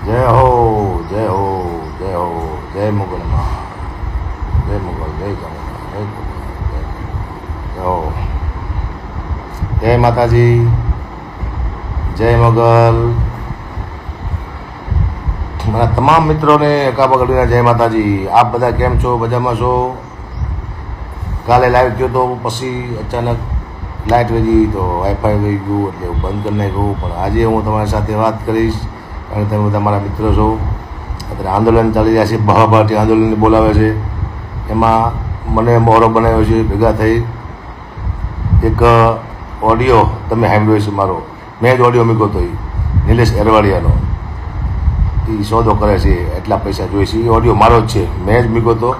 જય હો જય હો જય હો જય મુગલમાં જય મુગલ જય ગંગા જય જય હો જય માતાજી જય મુગલ. મારા તમામ મિત્રોને એકાબગડીના જય માતાજી. આપ બધા કેમ છો? મજામાં છો? કાલે લાઈવ ગયો તો પછી અચાનક લાઇટ વધી તો વાઈફાઈ વહી ગયું એટલે હું બંધ કરી નાખ્યું. પણ આજે હું તમારી સાથે વાત કરીશ કારણ કે તમે બધા મારા મિત્રો છો. અત્યારે આંદોલન ચાલી રહ્યા છે, બહાભાટી આંદોલન બોલાવે છે. એમાં મને મોહરો બનાવ્યો છે ભેગા થઈ. એક ઓડિયો તમે સાંભળ્યો છે મારો, મેં જ ઓડિયો મૂક્યો હતો એ નિલેશ એરવાડિયાનો. એ સોદો કરે છે, એટલા પૈસા જોઈએ છે. એ ઓડિયો મારો જ છે, મેં જ મૂક્યો હતો.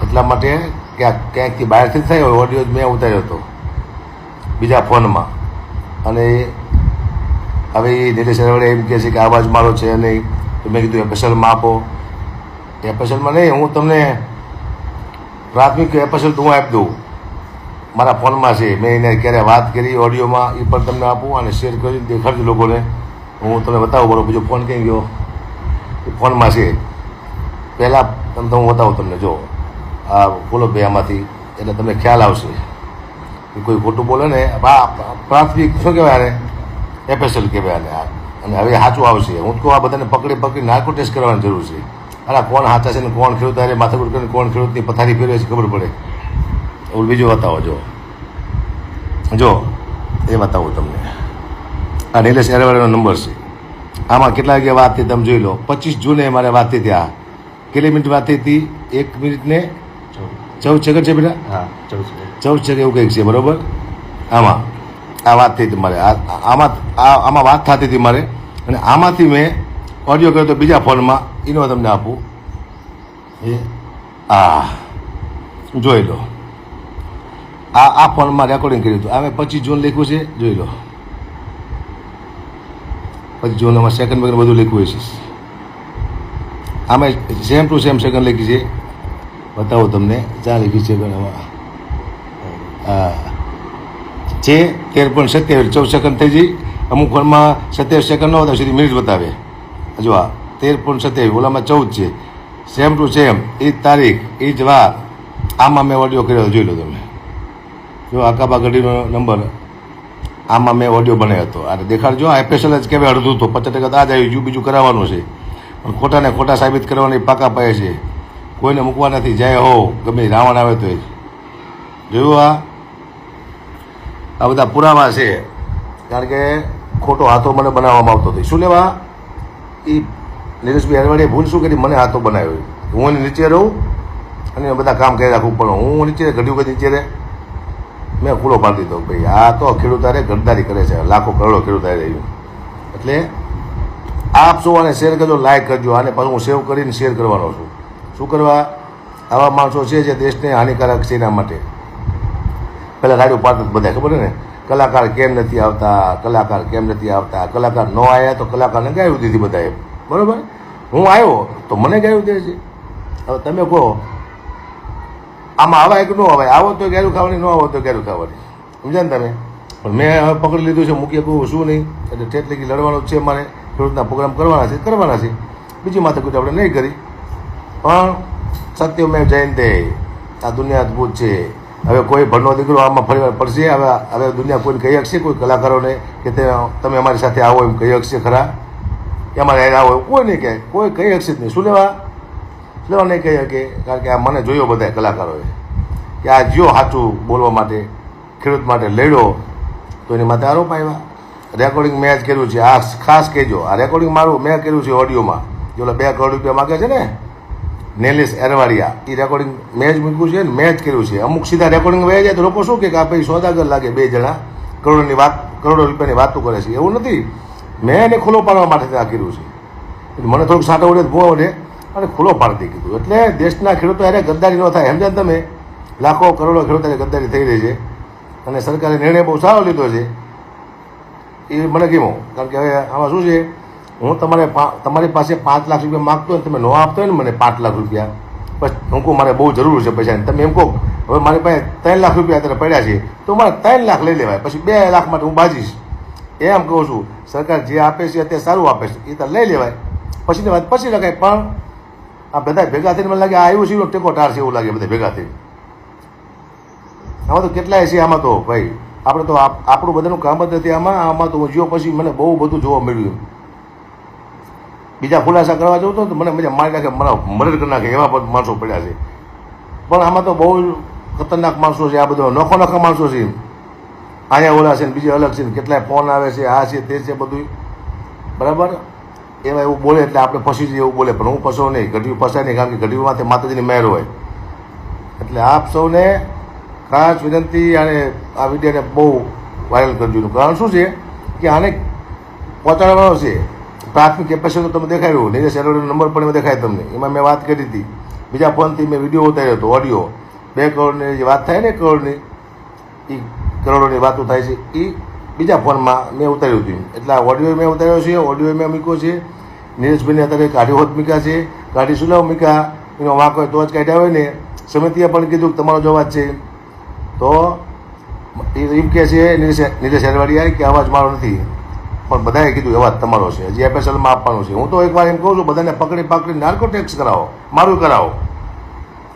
એટલા માટે ક્યાંકથી બહારથી જ થયો ઓડિયો જ મેં ઉતાર્યો હતો બીજા ફોનમાં. અને હવે એ નિલેશ એરવાડિયા એમ કહે છે કે આવાજ મારો છે નહીં, તો મેં કીધું એપેસલમાં આપો. એપેસલમાં નહીં, હું તમને પ્રાથમિક એપેસલ તો હું આપી દઉં, મારા ફોનમાં છે. મેં એને ક્યારે વાત કરી ઓડિયોમાં એ પણ તમને આપું અને શેર કરી દેખાડજો લોકોને. હું તમને બતાવું. બરો બીજો ફોન ક્યાં ગયો? એ ફોનમાં છે. પહેલાં તમને હું બતાવું તમને. જો આ બોલો બે આમાંથી, એટલે તમને ખ્યાલ આવશે કે કોઈ ખોટું બોલે ને. પ્રાથમિક શું કહેવાય આને? એપેસલ કહેવાય આને. અને હવે સાચું આવશે. હું તો આ બધાને પકડી નાર્કો ટેસ્ટ કરવાની જરૂર છે. અરે કોણ સાચા છે ને કોણ ખેડૂત અરે માથાકૂટ કરીને કોણ ખેડૂતની પથારી ફેરવે છે ખબર પડે. એવું બીજું બતાવો. જો એ બતાવું તમને. આ નિલેશ એરવાડિયાનો નંબર છે. આમાં કેટલા વાગ્યા વાત થઈ તમે જોઈ લો. 25 જૂને મારે વાત થઈ હતી. આ કેટલી મિનિટ વાત થઈ હતી? 1 મિનિટ ને 14 સેકન્ડ છે બેટા. હા, 14 સેકન્ડ એવું કંઈક છે બરાબર. આમાં આ વાત થઈ હતી મારે. આમાં વાત થતી હતી મારે. અને આમાંથી મેં ઓડિયો કર્યો તો બીજા ફોનમાં. એનો તમને આપું. એ જોઈ લો. આ ફોનમાં રેકોર્ડિંગ કર્યું હતું. આ મેં 25 જૂન લખ્યું છે, જોઈ લો. 25 જૂન આમાં સેકન્ડ વગેરે બધું લખ્યું છે. આમાં સેમ ટુ સેમ સેકન્ડ લખી છે. બતાવો તમને. ચા લખી છે છે 13.27 14 સેકન્ડ થઈ જઈ. અમુક ફોનમાં 27 સેકન્ડ ન હોતા સુધી મિનિટ બતાવે. જો આ 13.27, ઓલામાં 14 છે. સેમ ટુ સેમ, એ જ તારીખ, એ જ વાર. આમાં મેં ઓડિયો કર્યો, જોઈ લો તમે. જો આકાબા ગઢીનો નંબર, આમાં મેં ઓડિયો બનાવ્યો હતો. આ દેખાડજો. આ એપેસલ જ કહેવાય અડધું તો 50% આ જ આવી ગયું, બીજું કરાવવાનું છે. પણ ખોટાને ખોટા સાબિત કરવાની પાકા પાયે છે. કોઈને મૂકવા નથી. જાય હો ગમે રાવણ આવે તો. જોયું આ બધા પુરાવા છે. કારણ કે ખોટો હાથો મને બનાવવામાં આવતો હતો. શું લેવા? એ નિલેશભાઈ એરવાડિયાએ ભૂલ શું કરી? મને હાથો બનાવ્યો. હું એને નીચે રહું અને બધા કામ કરી રાખવું પણ હું નીચે ઘડ્યું કે નીચે રહે. મેં ખુલ્લો પાડી દીધો ભાઈ આ તો ખેડૂત હારે ગદ્દારી કરે છે. લાખો કરોડો ખેડૂત હારે રહ્યું. એટલે આપ સૌ આને શેર કરજો, લાઈક કરજો. આને પાછું હું સેવ કરીને શેર કરવાનો છું. શું કરવા? આવા માણસો છે જે દેશને હાનિકારક છે એના માટે. પહેલાં રાડ્યું પાડતા બધા ખબર ને, કલાકાર કેમ નથી આવતા, કલાકાર કેમ નથી આવતા. કલાકાર ન આવ્યા તો કલાકારને ગાયું દીધી બધાએ. બરાબર? હું આવ્યો તો મને ગાયું દે છે. હવે તમે કહો આમાં આવાય કે ન અવાય? આવો તો ગાયું ખાવાની, ન આવો તો ગાયું ખાવાની. સમજ્યા ને તમે? પણ મેં હવે પકડી લીધું છે. મૂકીએ કહું શું નહીં. એટલે ઠેઠ લગી લડવાનું જ છે મારે. ખેડૂતના પ્રોગ્રામ કરવાના છે. બીજી માથે કોઈ આપણે નહીં કરી. પણ સત્ય મેં જયંતે. આ દુનિયા અદભુત છે. હવે કોઈ ભણનો દીકરો આમાં ફરી વાર પડશે. હવે દુનિયા કોઈને કહી શકશે? કોઈ કલાકારોને કે તમે અમારી સાથે આવો એમ કહી શકશે ખરા? કે અમારે આવો કોઈ નહીં કહે. કોઈ કહી શકશે જ નહીં. શું લેવા નહીં કહી શકે? કારણ કે આ મને જોયો બધા કલાકારોએ કે આ જ્યો સાચું બોલવા માટે, ખેડૂત માટે લડ્યો તો એની માટે આરોપ આવ્યા. રેકોર્ડિંગ મેં જ કર્યું છે. આ ખાસ કહેજો, આ રેકોર્ડિંગ મારું મેં કર્યું છે ઓડિયોમાં. જો 2 કરોડ રૂપિયા માગે છે ને નિલેશ એરવાડિયા, એ રેકોર્ડિંગ મેં જ મૂક્યું છે ને મેં જ કર્યું છે. અમુક સીધા રેકોર્ડિંગ વહી જાય તો લોકો શું કે આ ભાઈ સોદાગર લાગે. 2 જણા કરોડો રૂપિયાની વાતો કરે છે. એવું નથી. મેં એને ખુલ્લો પાડવા માટે આ કર્યું છે. મને થોડુંક સાટો ઉડે ભૂવા ઉડે અને ખુલ્લો પાડી કીધું. એટલે દેશના ખેડૂતો અરે ગદ્દારી ન થાય. સમજાય તમે? લાખો કરોડો ખેડૂતો ગદ્દારી થઈ રહી છે. અને સરકારે નિર્ણય બહુ સારો લીધો છે. એ મને ગમ્યો. કારણ કે હવે આમાં શું છે, હું તમારી પાસે 5 લાખ રૂપિયા માગતો હોય, તમે ન આપતો હોય ને મને 5 લાખ રૂપિયા, બસ હું કહું મારે બહુ જરૂર છે પૈસાની. તમે એમ કહો હવે મારી પાસે 3 લાખ રૂપિયા અત્યારે પડ્યા છે તો મારે 3 લાખ લઈ લેવાય. પછી 2 લાખ માટે હું બાજીશ. એમ કહું છું. સરકાર જે આપે છે અત્યારે સારું આપે છે, એ તો લઈ લેવાય. પછીની વાત પછી લખાય. પણ આ બધા ભેગા થઈને મને લાગે આ આવ્યું છે એનો ટેકો ટાર છે એવું લાગે બધા ભેગા થઈને. આમાં તો કેટલાય છે આમાં તો ભાઈ, આપણે તો આપણું બધાનું કામ જ નથી આમાં તો હું જ્યો પછી મને બહુ બધું જોવા મળ્યું. બીજા ખુલાસા કરવા જવું તો મને મજા મારી નાખે, મને મદદ કરી નાખે એવા પણ માણસો પડ્યા છે. પણ આમાં તો બહુ ખતરનાક માણસો છે, આ બધા નોખા માણસો છે. અહીંયા ઓલા છે ને બીજે અલગ છે ને કેટલાય ફોન આવે છે, આ છે તે છે બધું બરાબર. એમાં એવું બોલે એટલે આપણે ફસી જઈએ એવું બોલે, પણ હું ફસો નહીં, ઘડીયું ફસાય નહીં, કારણ કે ઘડીયુંમાંથી માતાજીની મહેર હોય. એટલે આપ સૌને ખાસ વિનંતી, અને આ વિડીયોને બહુ વાયરલ કરજો. કારણ શું છે કે આને પહોંચાડવાનો છે. પ્રાથમિક કેપેસિટી તો તમે દેખાડ્યું, નીરજ એરોડનો નંબર પણ એમાં દેખાય તમને, એમાં મેં વાત કરી હતી. બીજા ફોનથી મેં વિડીયો ઉતાર્યો હતો, ઓડિયો. 2 કરોડની જે વાત થાય ને, કરોડની એ કરોડોની વાતો થાય છે, એ બીજા ફોનમાં મેં ઉતાર્યું હતું. એટલે આ ઓડિયો મેં ઉતાર્યો છે, ઓડિયો મેં મૂક્યો છે. નીરજભાઈને અત્યારે કાઢી હોત મૂક્યા છે, કાઢી સુલાવ મૂક્યા, એનો વાંક હોય તો જ કાઢ્યા હોય ને. સમિતિએ પણ કીધું કે તમારો જ અવાજ છે, તો એમ કહે છે નીરજ હેરવાડિયા કે અવાજ મારો નથી, પણ બધાએ કીધું અવાજ તમારો છે, હજી એફએસએલમાં આપવાનો છે. હું તો એકવાર એમ કહું છું, બધાને પકડી નાર્કો ટેક્સ કરાવો, મારું કરાવો,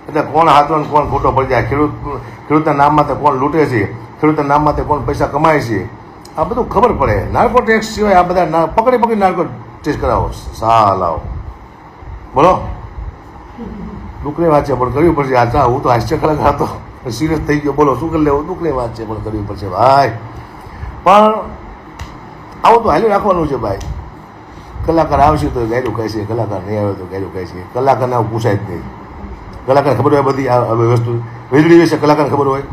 એટલે કોણ હાથો ને કોણ ખોટો પડી જાય. ખેડૂતના નામમાં તો કોણ લૂંટે છે, ખેડૂતના નામમાં તો કોણ પૈસા કમાય છે, આ બધું ખબર પડે. નાર્કો ટેક્સ સિવાય આ બધા પકડી નાર્કો ટેક્સ કરાવો. સાલાઓ બોલો, દુઃખની વાત છે પણ કરવી પડશે. આ હું તો હાસ્ય કલાકાર હતો, સિરિયસ થઈ ગયો. બોલો શું કરી લેવું, દુઃખની વાત છે પણ કરવી પડશે ભાઈ. પણ આવું તો હાલ્યું રાખવાનું છે ભાઈ. કલાકાર આવશે તો ગાયરું કહે છે, કલાકાર નહીં આવે તો ગાયરું કહે છે. કલાકારને આવું પૂછાય જ નહીં. કલાકારને ખબર હોય બધી આ વસ્તુ, વીજળી વિશે કલાકારને ખબર હોય.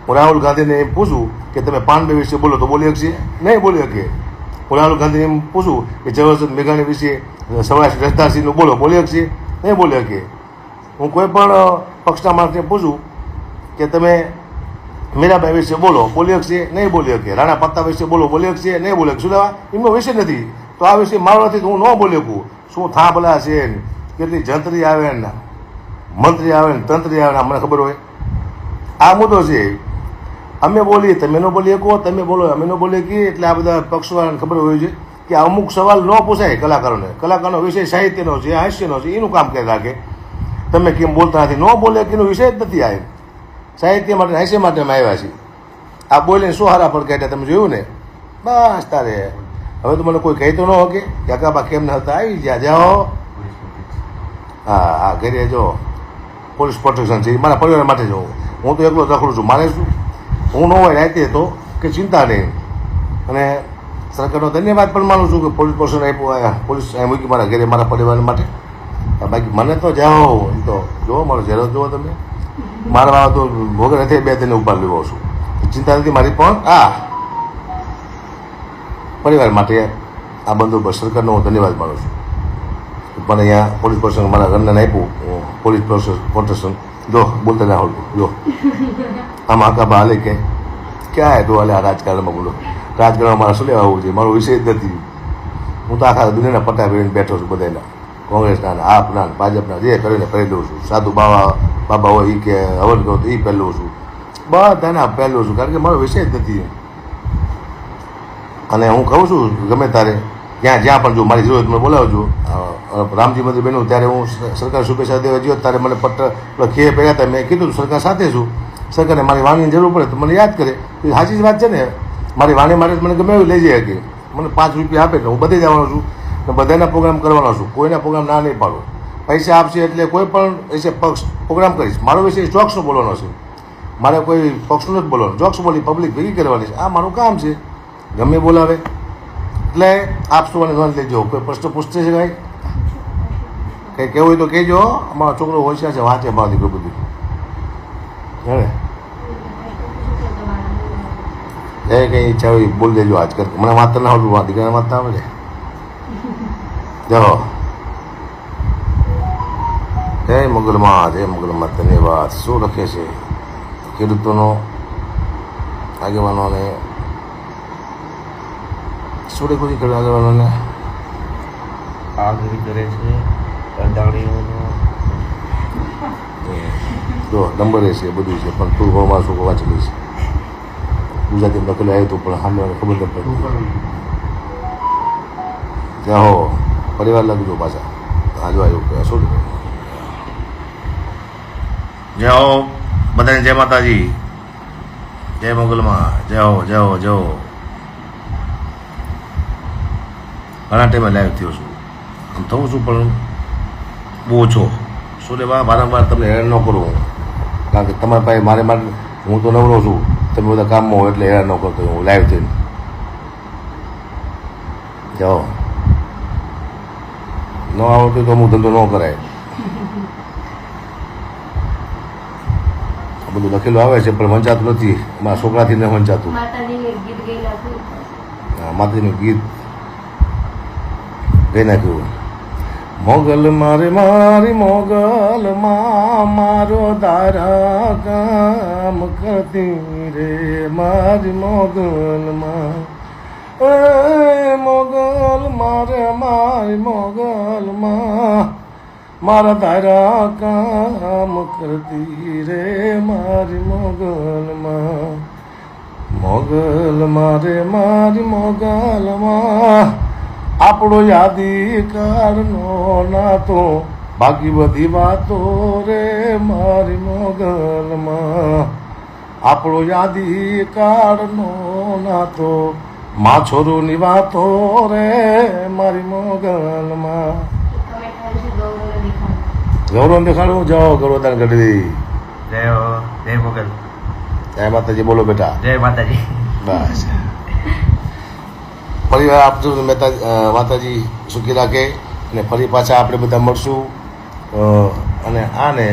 હું રાહુલ ગાંધીને એમ પૂછું કે તમે પાંડવે વિશે બોલો તો બોલી શકશે? નહીં બોલી શકે. હું રાહુલ ગાંધીને એમ પૂછું કે ઝવેરચંદ મેઘાણી વિશે, સૌરાષ્ટ્ર રસદારસિંહનું બોલો, બોલી શકશે? નહીં બોલી શકે. હું કોઈ પણ પક્ષના માણસને પૂછું કે તમે મીરાબાઈ વિશે બોલો, બોલી શકશે? નહીં બોલી શકે. રાણા પ્રતાપ વિશે બોલો, બોલી શકશે? નહીં બોલી શકે. શું લેવા, એમનો વિષય નથી, તો આ વિષય મારો નથી તો હું ન બોલી શકું. શું થાંભલા છે, કેટલી જંત્રી આવે ને મંત્રી આવે ને તંત્રી આવે ને મને ખબર હોય. આ મુદ્દો છે. અમે બોલીએ તમે ન બોલી શકો, તમે બોલો અમે ન બોલી શકીએ. એટલે આ બધા પક્ષવાળાને ખબર હોય છે કે અમુક સવાલ ન પૂછાય કલાકારોને. કલાકારનો વિષય સાહિત્યનો છે, હાસ્યનો છે, એનું કામ કરી રાખે. તમે કેમ બોલતા નથી, ન બોલે કે એનો વિષય જ નથી. આ સાહિત્ય માટે હાસ્ય માટે અમે આવ્યા છીએ. આ બોલીને શું હારા ફળ કાઢ્યા તમે જોયું ને, બસ તારે. હવે તો મને કોઈ કહેતો ન હોકે કે અકાબા કેમ ન હતા, આવી ગયા જાઓ. હા ઘરે જો પોલીસ પ્રોટેક્શન છે, મારા પરિવાર માટે જ. હું તો એકલો રખડું છું, મારે શું, હું ન હોય રાતે તો કે ચિંતા નહીં. અને સરકારનો ધન્યવાદ પણ માનું છું કે પોલીસ પ્રોટેક્શન આપ્યું, પોલીસ મૂકી મારા ઘરે મારા પરિવાર માટે. બાકી મને તો જાઓ તો જુઓ, મારો ચહેરો જુઓ તમે. મારા બાબા તો વગર નથી 2 દિન ઉપર લેવો છું, ચિંતા નથી મારી. પણ પરિવાર માટે આ બંદોબસ્ત સરકારનો હું ધન્યવાદ માનું છું. પણ અહીંયા પોલીસ પ્રોટેક્શન મારા ઘરને આપ્યું, પોલીસ પ્રોટેક્શન. જો બોલતા ના આવડતું, જો આમાં હકાબા હાલે કે ક્યાં તો હાલે આ રાજકારણમાં. બોલો રાજકારણમાં મારે શું લેવા આવવું છે, મારો વિષય જ નથી. હું તો આખા દુનિયાના પટ્ટા પહેરીને બેઠો છું, બધાના, કોંગ્રેસના, આપના, ભાજપના, જે કરીને પહેરી લઉં છું. સાધુ બાબા હોય એ કે હવન કહું તો એ પહેલું છું, બધાના પહેલું છું, કારણ કે મારો વિષય જ નથી. અને હું કહું છું ગમે તારે જ્યાં પણ જો મારી જરૂરત મને બોલાવજો. રામજી મંદિર બન્યું ત્યારે હું સરકાર શુભેચ્છા દેવા ગયો, ત્યારે મને પટ્ટ ખે પહેર્યા હતા. મેં કીધું સરકાર સાથે છું, સરકારને મારી વાણીની જરૂર પડે તો મને યાદ કરે. એ સાચી જ વાત છે ને. મારી વાણી માટે મને ગમે એવું લઈ જાય કે મને 5 રૂપિયા આપે એટલે હું બધે જવાનો છું, બધાના પ્રોગ્રામ કરવાનો છું, કોઈના પ્રોગ્રામ ના નહીં પાડું. પૈસા આપશે એટલે કોઈ પણ વિશે પક્ષ પ્રોગ્રામ કરીશ. મારો વિષય જોક્સનો બોલવાનો છે, મારે કોઈ પક્ષનું નથી બોલવાનું. જોક્સ બોલી પબ્લિક ભેગી કરવાની છે, આ મારું કામ છે. ગમે બોલાવે એટલે આપ સૌને નોંધ લેજો. કોઈ પ્રશ્ન પૂછતે છે કાંઈ કંઈ કહેવું હોય તો કહેજો. અમારો છોકરો હોશિયાર છે, વાંચે મારા દીકરો બધું. હે કંઈ ઈચ્છા હોય બોલ દેજો. આજકાલ મને વાંચતા ના આવડતું, દીકરાને વાંચતા આવડે. જાઓ જય મોગલમાં, જય મોગલમાં, ધન્યવાદ. શું લખે છે ખેડૂતોનો આગેવાનોને, શું લખ્યું છે ખેડૂત આગેવાનોને? આગળ કરે છે અદાણીઓનો. જો નંબર એ છે, બધું છે, પણ તું ઘણું શું વાંચી લઈશ. ગુજરાતી લખેલું આવ્યું હતું પણ સામે ખબર ન પડી. જય હો પરિવાર લખજો પાછા હા જો આવ્યું કે શું જય હો બધાને જય માતાજી જય મોગલમાં જય હો જય હો જય હો ઘણા ટાઈમે લાઈવ થયો છું આમ થવું છું પણ બહુ ઓછો શું લેવા વારંવાર તમને હેરાન ન કરું કારણ કે તમારા પાસે મારે માટે હું તો નવરો છું તમે બધા કામમાં હોય એટલે હેરાન ન કરતો હું લાઈવ થઈને જાઓ ન આવડતું તો અમુક ધંધો ન કરાય આ બધું લખેલું આવે છે પણ વંચાતું નથી અમારા છોકરાથી ન વંચાતું હા માતાજીનું ગીત ગઈ નાખ્યું મોગલ મારે મારી મોગલ માં મારો દારા કામ કરતી રે મારી મોગલ માં મોગલ મારે મારી મોગલ માં મારા દારા કામ કરતી રે મારી મોગલ માં મોગલ મારે મારી મોગલ માં આપણો યાદી કારનો નાતો બાકી બધી વાતો રે મારી મોગલમાં આપણો યાદી કારનો નાતો માં છોરુની વાતો રે મારી મોગલમાં ગૌરવ દેખાડું જાઓ ગૌરવદાન કરી જય હો જય મોગલ જય માતાજી બોલો બેટા જય માતાજી બસ પરિવાર આપજો માતાજી સુખી રાખે અને ફરી પાછા આપણે બધા મળશું અને આને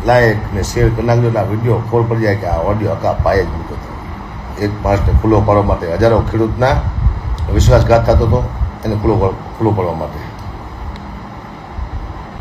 લાઈક ને શેર કરી નાખજો એટલે આ વિડીયો ખોલ પડી જાય કે આ ઓડિયો હકા પાયે જ મૂક્યો હતો એક માણસને ખુલ્લો પાડવા માટે હજારો ખેડૂતના વિશ્વાસઘાત થતો હતો એને ખુલ્લો પાડવા માટે